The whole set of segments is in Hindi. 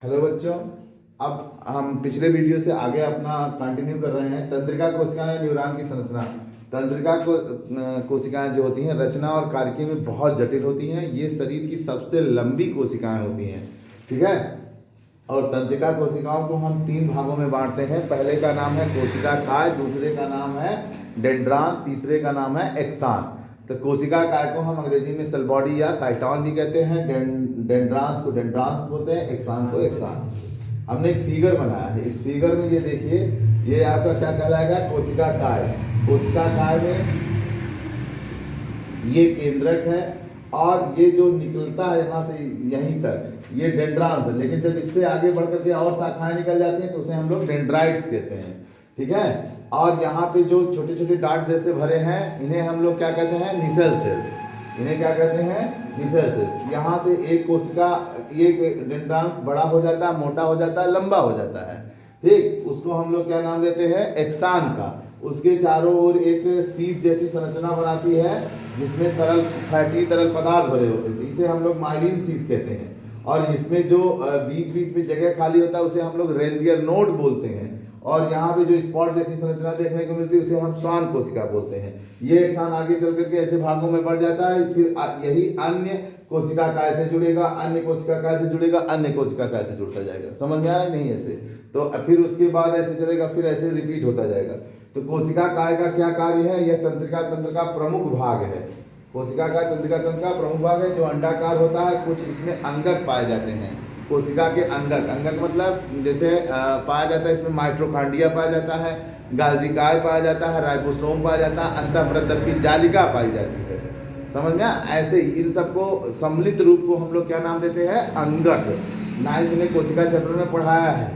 हेलो बच्चों, अब हम पिछले वीडियो से आगे अपना कंटिन्यू कर रहे हैं। तंत्रिका कोशिकाएं न्यूरॉन की संरचना। तंत्रिका कोशिकाएं जो होती हैं रचना और कार्यकी में बहुत जटिल होती हैं। ये शरीर की सबसे लंबी कोशिकाएं होती हैं, ठीक है। और तंत्रिका कोशिकाओं को हम तीन भागों में बांटते हैं। पहले का नाम है कोशिका काय, दूसरे का नाम है डेंड्रान, तीसरे का नाम है एक्सान। तो कोशिका काय को हम अंग्रेजी में सेल बॉडी या साइटॉन भी कहते हैं, डेंड्रांस को डेंड्रांस बोलते हैं, एक्सान को एक्सान। हमने एक फिगर बनाया है। इस फिगर में ये देखिए, ये आपका क्या कहलाएगा, कोशिका काय। कोशिका काय में ये केंद्रक है और ये जो निकलता है यहाँ से यहीं तक, ये डेंड्रांस है। लेकिन जब इससे आगे बढ़ करके और शाखाएं निकल जाती हैं तो उसे हम लोग डेंड्राइट्स कहते हैं, ठीक है। और यहाँ पे जो छोटे छोटे डॉट जैसे भरे हैं इन्हें हम लोग क्या कहते हैं, निसेल सेल्स। इन्हें क्या कहते हैं, निसेल सेल्स। यहाँ से एक कोशिका, एक डेंड्रांस बड़ा हो जाता है, मोटा हो जाता है, लंबा हो जाता है, ठीक। उसको हम लोग क्या नाम देते हैं, एक्सान का। उसके चारों ओर एक सीट जैसी संरचना बनाती है जिसमें तरल फैटी तरल पदार्थ भरे होते थे, इसे हम लोग माइलिन सीट कहते हैं। और इसमें जो बीच बीच में जगह खाली होता है उसे हम लोग रेनवियर नोड बोलते हैं। और यहाँ पे जो स्पॉट जैसी संरचना देखने को मिलती है उसे हम श्वान कोशिका बोलते हैं। ये एक्सान आगे चल करके ऐसे भागों में बढ़ जाता है, फिर यही अन्य कोशिका काय से जुड़ेगा, अन्य कोशिका काय से जुड़ेगा, अन्य कोशिका काय से जुड़ता जाएगा। समझ में आया नहीं ऐसे? तो फिर उसके बाद ऐसे चलेगा, फिर ऐसे रिपीट होता जाएगा। तो कोशिका काय का क्या कार्य है, यह तंत्रिका तंत्र का प्रमुख भाग है। कोशिका का तंत्रिका तंत्र का प्रमुख भाग है जो अंडाकार होता है। कुछ इसमें अंगक पाए जाते हैं। कोशिका के अंगक, अंगक मतलब जैसे पाया जाता है, इसमें माइट्रोकांडिया पाया जाता है, गाल्जिकाय पाया जाता है, राइबोसोम पाया जाता है, अंतःप्रतर की जालिका पाई जाती है। समझ में? ऐसे ही इन सबको सम्मिलित रूप को हम लोग क्या नाम देते हैं, अंगक। 9th में कोशिका चैप्टर में पढ़ाया है।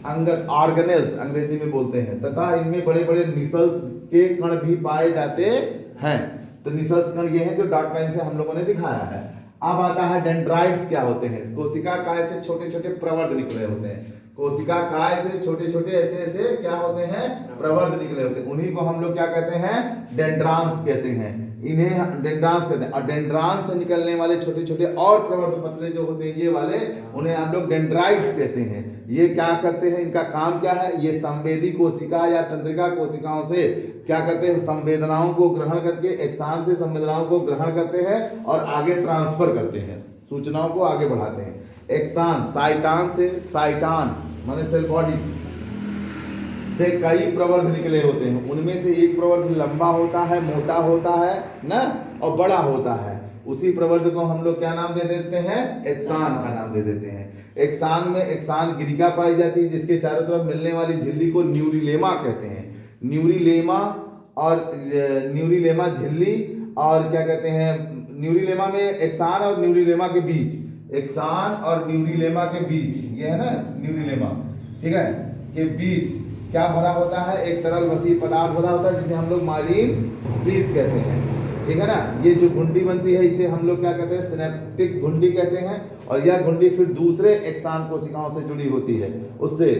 अंगक, ऑर्गेनेल्स अंग्रेजी में बोलते हैं, तथा इनमें बड़े बड़े निसल्स के कण भी पाए जाते हैं। तो निसल्स कण ये हैं जो डॉट लाइन से हम लोगों ने दिखाया है। अब आता है डेंड्राइट्स क्या होते हैं। कोशिका काय से छोटे छोटे प्रवर्ध निकले होते हैं। कोशिका काय से छोटे छोटे ऐसे ऐसे क्या होते हैं, प्रवर्ध निकले होते हैं। उन्हीं को हम लोग क्या कहते हैं, डेंड्रांस कहते हैं। इन्हें डेंड्रांस कहते हैं। और डेंड्रांस से निकलने वाले छोटे छोटे और प्रवर्ध पतले जो होते हैं ये वाले, उन्हें हम लोग डेंड्राइट्स कहते हैं। ये क्या करते हैं, इनका काम क्या है, ये संवेदी कोशिका या तंत्रिका कोशिकाओं से क्या करते हैं, संवेदनाओं को ग्रहण करके, एक्सान से संवेदनाओं को ग्रहण करते हैं और आगे ट्रांसफर करते हैं, सूचनाओं को आगे बढ़ाते हैं। एक्सान, साइटान से, साइटान माने सेल बॉडी से कई प्रवर्ध निकले होते हैं। उनमें से एक प्रवर्ध लंबा होता है, मोटा होता है ना, और बड़ा होता है। उसी प्रवर्ध को हम लोग क्या नाम दे देते हैं, एक्सान का नाम दे देते हैं। एक्सान में एक्सान गिरिका पाई जाती है जिसके चारों तरफ मिलने वाली झिल्ली को न्यूरिलेमा कहते हैं। न्यूरिलेमा और न्यूरिलेमा झिल्ली, और क्या कहते हैं, न्यूरिलेमा में एक्सान और न्यूरिलेमा के बीच, एक्सान और न्यूरिलेमा के बीच, ये है ना न्यूरिलेमा, ठीक है, के बीच क्या भरा होता है, एक तरल वसीय पदार्थ भरा होता है जिसे हम लोग माइलिन शीथ कहते हैं, ठीक है ना। ये जो घुंडी बनती है इसे हम लोग क्या कहते हैं, सिनेप्टिक घुंडी कहते हैं। और यह घुंडी फिर दूसरे एक्सान कोशिकाओं से जुड़ी होती है, उससे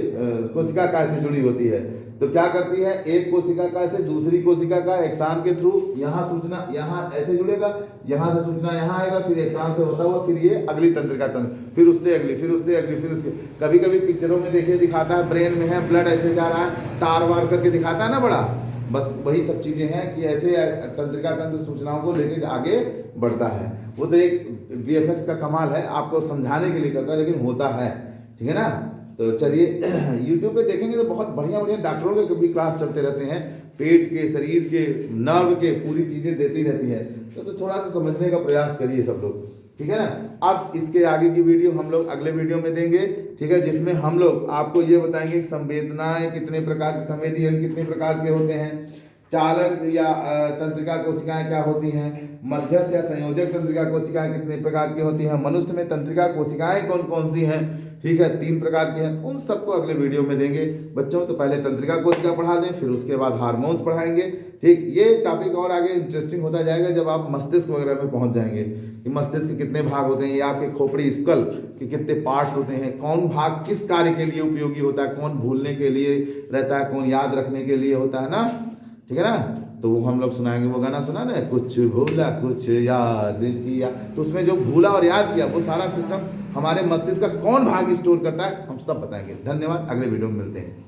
कोशिका काय से जुड़ी होती है। तो क्या करती है, एक कोशिका काय से दूसरी कोशिका का एक्सान के थ्रू यहाँ सूचना, यहाँ ऐसे जुड़ेगा, यहाँ से सूचना यहाँ आएगा, फिर एक्सान से होता हुआ फिर ये अगली तंत्रिका तंत्र, फिर उससे अगली, फिर उससे अगली, फिर उसके। कभी कभी पिक्चरों में देखिए दिखाता है ब्रेन में है, ब्लड ऐसे जा रहा है, तार वार करके दिखाता है ना बड़ा, बस वही सब चीजें हैं कि ऐसे तंत्रिका तंत्र सूचनाओं को लेकर आगे बढ़ता है। वो तो एक VFX का कमाल है, आपको समझाने के लिए करता है, लेकिन होता है, ठीक है ना। तो चलिए YouTube पे देखेंगे तो बहुत बढ़िया बढ़िया डॉक्टरों के भी क्लास चलते रहते हैं, पेट के, शरीर के, नर्व के, पूरी चीजें देती रहती है। तो थोड़ा सा समझने का प्रयास करिए सब लोग, ठीक है ना। अब इसके आगे की वीडियो हम लोग अगले वीडियो में देंगे, ठीक है, जिसमें हम लोग आपको ये बताएंगे कि संवेदनाएं कितने प्रकार की, संवेदी अंग कितने प्रकार के होते हैं, चालक या तंत्रिका कोशिकाएं क्या होती हैं, मध्यस्थ या संयोजक तंत्रिका कोशिकाएं कितने प्रकार की होती हैं, मनुष्य में तंत्रिका कोशिकाएं कौन कौन सी हैं, ठीक है, 3 प्रकार की हैं। उन सबको अगले वीडियो में देंगे बच्चों। तो पहले तंत्रिका कोशिका पढ़ा दें, फिर उसके बाद हार्मोन्स पढ़ाएंगे, ठीक। ये टॉपिक और आगे इंटरेस्टिंग होता जाएगा जब आप मस्तिष्क वगैरह में पहुंच जाएंगे कि मस्तिष्क के कितने भाग होते हैं, या आपके खोपड़ी स्कल के कितने पार्ट्स होते हैं, कौन भाग किस कार्य के लिए उपयोगी होता है, कौन भूलने के लिए रहता है, कौन याद रखने के लिए होता है ना, ठीक है ना। तो वो हम लोग सुनाएंगे, वो गाना सुना ना, कुछ भूला कुछ याद किया, तो उसमें जो भूला और याद किया वो सारा सिस्टम हमारे मस्तिष्क का कौन भाग स्टोर करता है, हम सब बताएंगे। धन्यवाद, अगले वीडियो में मिलते हैं।